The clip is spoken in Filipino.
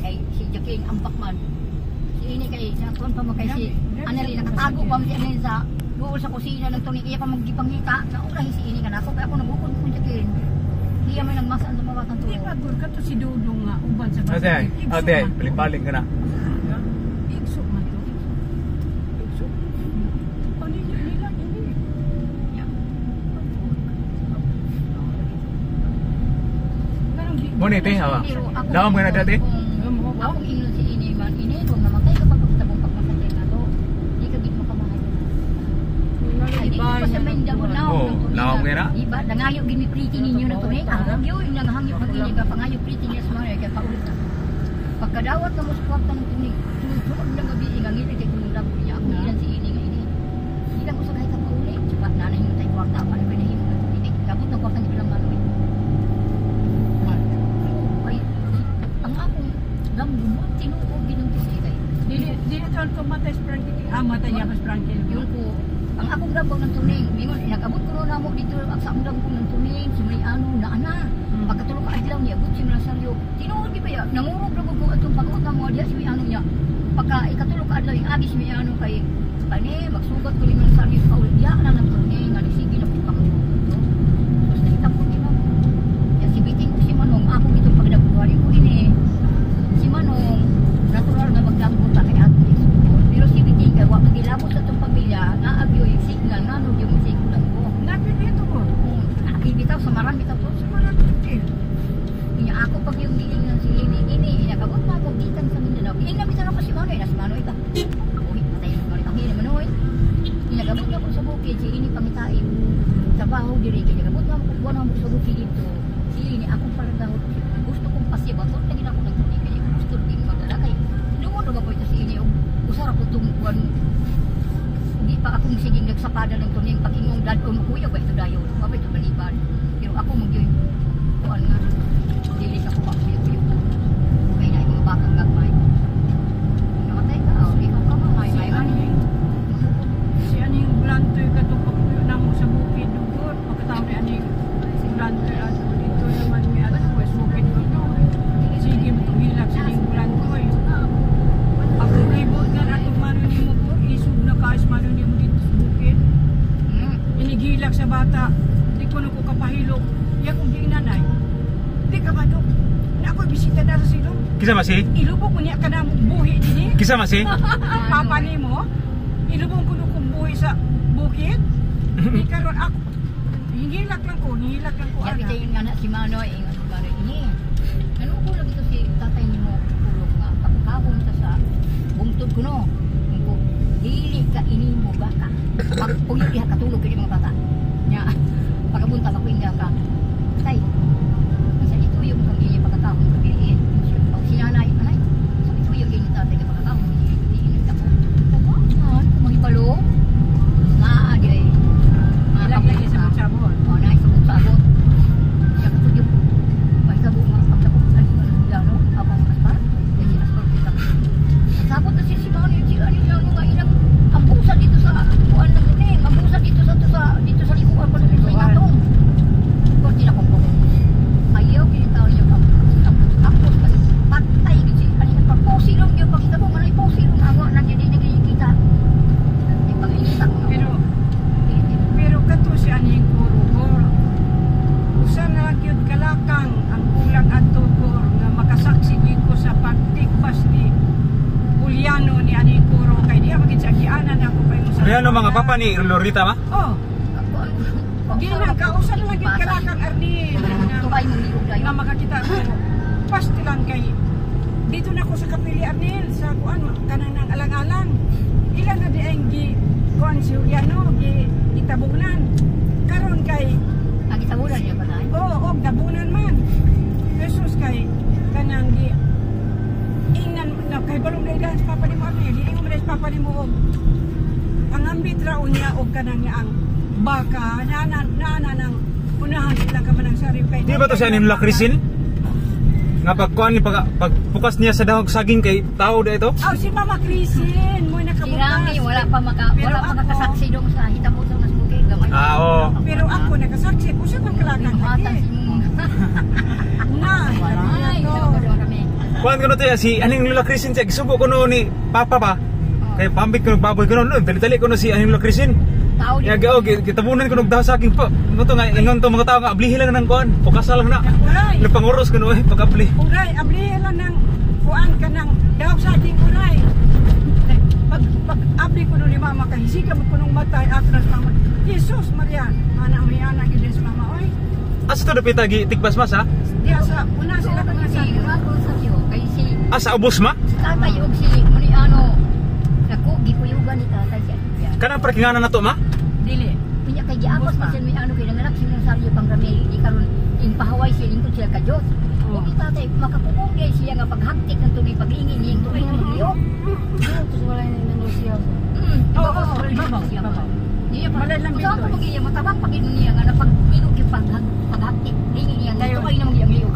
kay si Joaquin ambak man. Si ini kay nakon pa mo kay si Annalyn nakatago pa mo si Annalyn sa doon sa kusina ng tuning iya pa magipangita na ulahi si ini kan ako kaya ako nabukod ko Joaquin. Iya may nagmasaan sa mga tanto. Di ba gud kato si Dudong nga uban sa Ate, ate, paling-paling ka na. Igsok man to. Igsok. Ano nila ini? Muna ito, hawa. Lawam ka na dati? Akong ino si ini man ini kung namatay ka pagkabong pagmasakay na to. Di ka gid mo kamahay. Ay di pa sa menda mo na. Lawam ka na? Iba nangayo gini pretty ninyo na to eh. Ang yo naghangyo pag ini ka pangayo pretty niya sa mga kay paulit na. Pagkadawat na mo sa kwarta ng tunig. Tuod na gabi ang ngiti kay kunundam niya. Ako ilan si ini nga ini. Di ka mo sa kahit ka paulit. Tsaka nanay mo tay kwarta pa na pinahimo ng tunig. Kabot na kwarta ni bilang manoy. Ang akong damdumot tinuod ginang tisigay. Dili to matay Frankie. Matay ya Frankie. Yung ko ang akong dabog ng tuning, mingon nag-abot ko na mo dito ang sa amdam ko ng tuning, si may ano na ana. Pagkatulog ka adlaw niya, abot si Rosario. Tinuod di ba ya? Nangurog ra ko atong pag-uta mo diya si may ano niya. Pagka ikatulog ka adlaw, agi si may ano kay ani magsugat ko ni Rosario paul diya na ng tuning, nga sige na pag ko. Tapos nakita ko ni ma'am. Ya si biting ko si Manong, ako itong pagdabuhan ko ini. Si Manong natural na magdampo ta kay ate. Pero si biting kay wa magilamos sa tong pamilya, naagyo yung signal, nano yung signal ko. Napipito ko. Bitaw sa marang bitaw po. Sa marang bitaw. Inya ako pag yung diing ng si ini, inakabot na kong gitan sa Mindanao. Ina bisa na pa si Manoy, nas Manoy ka. Uy, patay na Manoy. Ang hina Manoy. Inakabot na ko sa bukid, si ini pangitain. Trabaho diri, inakabot na ko buwan mo sa bukid dito. Si ini akong paladaw. Gusto kong pasiba, kung naging ako nagtuloy kaya gusto rin maglalakay. Lumod ba ko ito si ini, usara ko itong buwan. Hindi pa akong siging nagsapada ng tuning pag-ingong dad o makuya ba ito dayo. Mabay ito malibad. Pero ako mag-yun. Kuan nga. Dilis ako pa kuya. Okay na yung bakang gagmay. Kung namatay ka, ikaw ka mamay. May mani. Si ani yung blantoy katupag na mo sa bukid dugot. Pagkatawag ni ani si blantoy at dito naman may at west bukid dugot. Sige mo itong hilak sa yung blantoy. Ako ribot nga atong mano ni mo po. Isog na kaas mano ni mo dito sa bukid. Inigilak sa bata. Di ko na ko kapahilok. Yan kung di nanay. Di ka ba doon? Na ako'y bisita na sa silong. Kisa masi? Ilubog mo niya ka na buhi din eh. Kisa masi? Papa ni mo. Ilubog ko kung buhi sa bukid. Di karon ako. Hingilak lang ko. Sabi tayo nga na si Manoy. Si Manoy ini. Ano ko lang ito si tatay ni mo. Tulog nga. Pagkakabon ta sa bungtod ko no. Kung dili ka ini mo baka. Pagpuyo diha katulog kini mga bata. Nya. Pagabunta ka kuinga ka. Tay. Sa ito yung kami pagkakabon ka biliin. Pag sinanay anay. Sabi ko yung ini tatay ka pagkakabon. Hindi ka po. Kumaan. Kumahibalo. Naa di ay. Ilang lagi sa magsabon. O na isa kong sabot. Siya ko yung may sabot mga pagsabot. Ano ba nang gano? Abang aspar. Jadi aspar kita. Sabot na si Manoy yung sila niya nga ilang ang busa dito sa kuan ng kuning. Ang busa dito sa likuan ko ng may natong. Kung sila kong kong. Ayaw kinitaw niyo ang tapos patay kasi ano yung pagposilong yung pagkita mo manay posilong awa na didinig kita. Yung pag-iisa ko. Pero kato si aning kurugor. Usa na lang yun kalakang ang ulang at tugor nga makasaksi ko sa pagtikpas ni Juliano ni aning kuro kay diya magkitsagianan ako pa yung sa Ano mga papa ni Lorita ma? Oh. Gina ka usa na lang yun kalakang Arnil Tubay mo niyo dayo. nga makakita ko. Pasti lang kay dito na ko sa kapili Arnil sa kuan kanang nang alang-alang. Ilan na di ang gi kuan si Juliano gi itabunan. Karon kay Ang itabunan niya ba tayo? oo, dabunan man. Jesus kay kanang gi ingnan na kay balong dahil sa papa ni mo Arnil, di mo dahil papa ni mo og pangambit ra unya og kanang nga ang baka nana nang unahan lang ka man ang sarip kay Di ba to siya ni Lakrisin? Nga pagkuan ni pagbukas niya sa dahog saging kay tao da ito? Oh, si Mama Crisin mo nakabukas. Si Rami wala pa makakasaksi dong sa hitabo sa mas bukid gamay. Oo. Pero ako nakasaksi usa man kalakang Mata lagi. si mo. Na, Waray, to. daw kami. Kuan ko na to ya, si aning Lola Christine siya, gisubo ko no ni Papa ba? Kaya pambit ko nagbaboy ko no, dali-dali ko no si aning Lola Christine. Tao Ya di. gao kitabunan ko nagdaw sa akin pa. Ano to nga ingon to mga tao nga ablihi lang nang kuan. Pukasa lang na. Uray. Napanguros ko no pag-apli. Uray, ablihin lang ng kuan ka ng dahok sa ating uray. Pag abli ko nun ni mama, kahisiga mo ko nung matay, atras mama. Jesus, Maria, anak may anak, gilin sa mama, oy. Asa to dapit gi tikbas mas ha? Diya sa, una sila ko nga sa Si Rato sa siyo kay si Asa ubos ma? tatay og si muni ano. Naku gipuyugan ni tatay siya. Kanang parkinganan na to ma? dili. Punya kay giabot pa siya may ano kay nanganak siya ng saryo pang rami di karon in pahaway siya lingkod siya ka Dios. Oh. Ug tatay makapugong kay siya nga paghaktik ng tubig pag-ingi niya tubig ng liyo. Terus wala na nang siya. Oo, Ibabaw siya ba? Niya pa. Malay lang Sa dito, ako magiya matabang pag niya nga napag-ingo gyud paghaktik. Ingi niya Dayon. tubig na magyang liyo.